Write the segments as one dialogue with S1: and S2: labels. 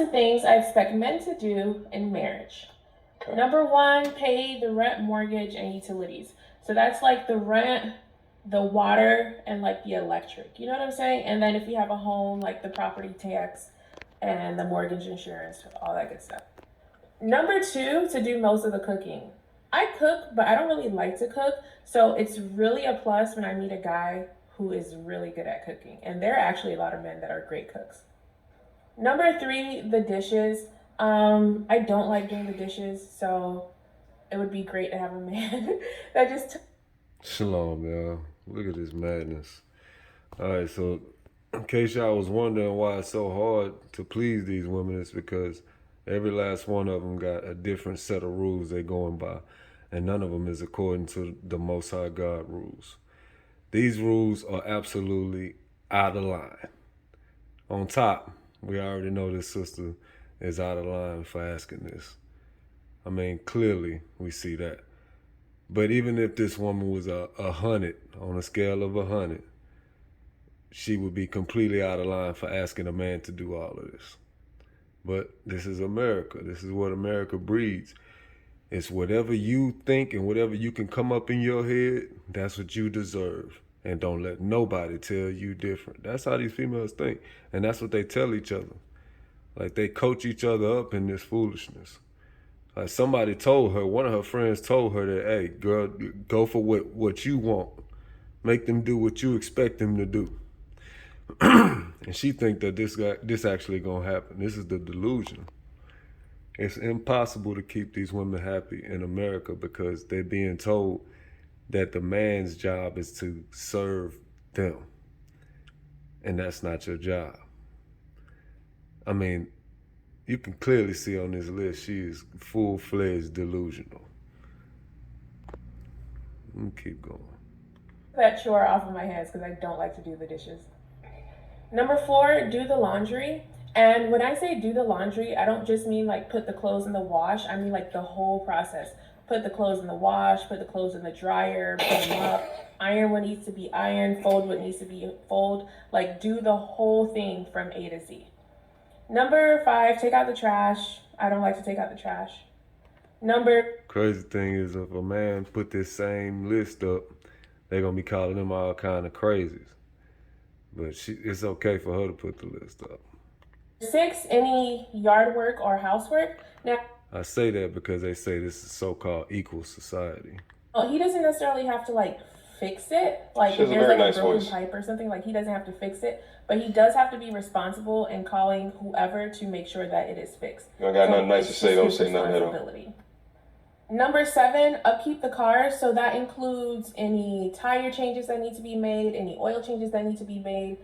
S1: list of things I expect men to do in marriage. Okay. Number one, pay the rent, mortgage, and utilities. So that's like the rent, the water, and like the electric. You know what I'm saying? And then if you have a home, like the property tax and the mortgage insurance, all that good stuff. Number two, to do most of the cooking. I cook, but I don't really like to cook. So it's really a plus when I meet a guy who is really good at cooking. And there are actually a lot of men that are great cooks. Number three, the dishes. I don't like doing the dishes, so it would be great to have a man that just.
S2: Shalom, y'all. Look at this madness. All right, so in case y'all was wondering why it's so hard to please these women, it's because every last one of them got a different set of rules they're going by, and none of them is according to the Most High God rules. These rules are absolutely out of line. On top, we already know this sister is out of line for asking this. I mean, clearly we see that. But even if this woman was a 100, on a scale of 100, she would be completely out of line for asking a man to do all of this. But this is America. This is what America breeds. It's whatever you think and whatever you can come up in your head, that's what you deserve. And don't let nobody tell you different. That's how these females think. And that's what they tell each other. Like they coach each other up in this foolishness. Like somebody told her, one of her friends told her that, hey, girl, go for what you want. Make them do what you expect them to do. And she think that this actually gonna happen. This is the delusion. It's impossible to keep these women happy in America because they're being told that the man's job is to serve them. And that's not your job. I mean, you can clearly see on this list, she is full-fledged delusional. Let me keep going.
S1: That chore off of my hands because I don't like to do the dishes. Number four, do the laundry. And when I say do the laundry, I don't just mean like put the clothes in the wash. I mean like the whole process. Put the clothes in the wash, put the clothes in the dryer, put them up, iron what needs to be ironed, fold what needs to be fold. Like do the whole thing from A to Z. Number five, take out the trash. I don't like to take out the trash.
S2: Crazy thing is, if a man put this same list up, they're gonna be calling them all kind of crazies. But it's okay for her to put the list up.
S1: 6, any yard work or housework. Now,
S2: I say that because they say this is so-called equal society.
S1: He doesn't necessarily have to like fix it. Like if there's like a broken pipe or something, like he doesn't have to fix it. But he does have to be responsible in calling whoever to make sure that it is fixed.
S3: You don't got nothing nice to say, don't say nothing at all.
S1: Number 7, upkeep the car. So that includes any tire changes that need to be made, any oil changes that need to be made,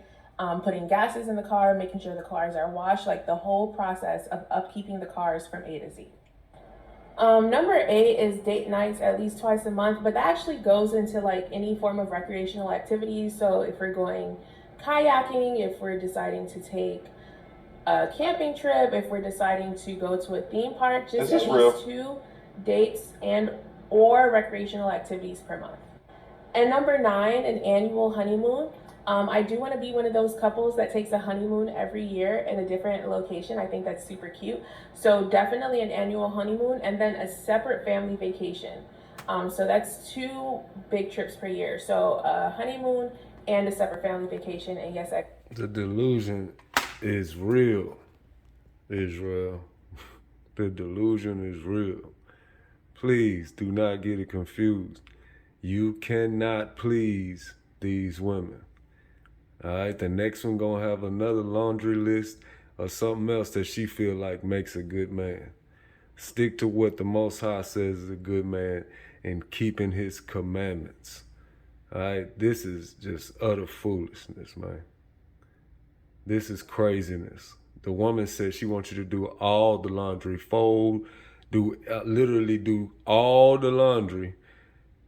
S1: putting gases in the car, making sure the cars are washed, like the whole process of upkeeping the cars from A to Z. Number 8 is date nights at least twice a month, but that actually goes into like any form of recreational activities. So if we're going kayaking, if we're deciding to take a camping trip, if we're deciding to go to a theme park, just at least 2 dates and or recreational activities per month. And number 9, an annual honeymoon. I do want to be one of those couples that takes a honeymoon every year in a different location. I think that's super cute. So definitely an annual honeymoon and then a separate family vacation. So that's 2 big trips per year. So a honeymoon and a separate family vacation. And yes,
S2: the delusion is real, Israel. The delusion is real. Please do not get it confused. You cannot please these women. All right, the next one gonna have another laundry list or something else that she feel like makes a good man. Stick to what the Most High says is a good man and keeping his commandments. All right, this is just utter foolishness, man. This is craziness. The woman said she wants you to do all the laundry, fold, literally do all the laundry,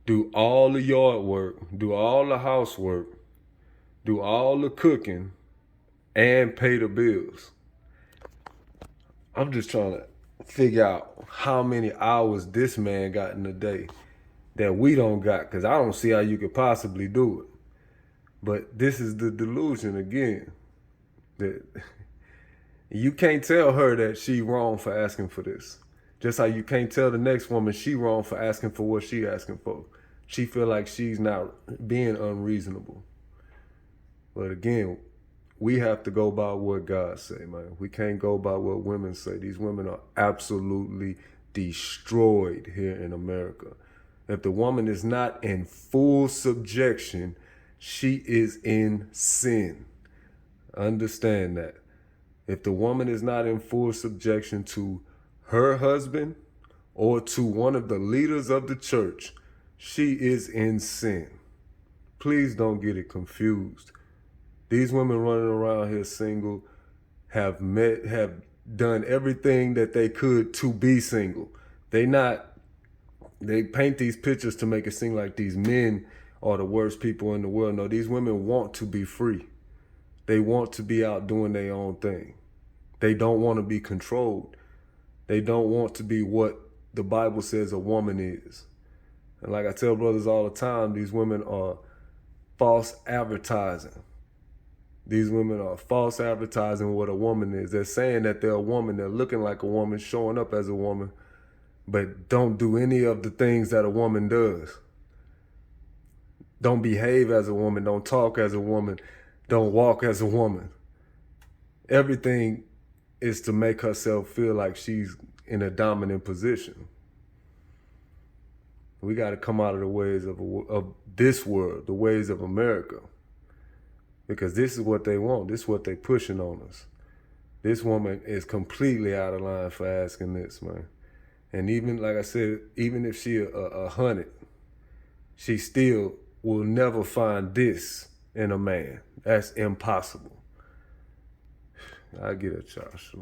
S2: do all the yard work, do all the housework, do all the cooking, and pay the bills. I'm just trying to figure out how many hours this man got in a day that we don't got, because I don't see how you could possibly do it. But this is the delusion again, that You can't tell her that she wrong for asking for this. Just how you can't tell the next woman she wrong for asking for what she asking for. She feel like she's not being unreasonable. But again, we have to go by what God say, man. We can't go by what women say. These women are absolutely destroyed here in America. If the woman is not in full subjection, she is in sin. Understand that. If the woman is not in full subjection to her husband or to one of the leaders of the church, she is in sin. Please don't get it confused. These women running around here single have done everything that they could to be single. They paint these pictures to make it seem like these men are the worst people in the world. No, these women want to be free. They want to be out doing their own thing. They don't want to be controlled. They don't want to be what the Bible says a woman is. And like I tell brothers all the time, these women are false advertising. These women are false advertising what a woman is. They're saying that they're a woman. They're looking like a woman, showing up as a woman, but don't do any of the things that a woman does. Don't behave as a woman. Don't talk as a woman. Don't walk as a woman. Everything is to make herself feel like she's in a dominant position. We got to come out of the ways of this world, the ways of America. Because this is what they want. This is what they pushing on us. This woman is completely out of line for asking this, man. And even, like I said, even if she 100, she still will never find this in a man. That's impossible. I get it, Josh.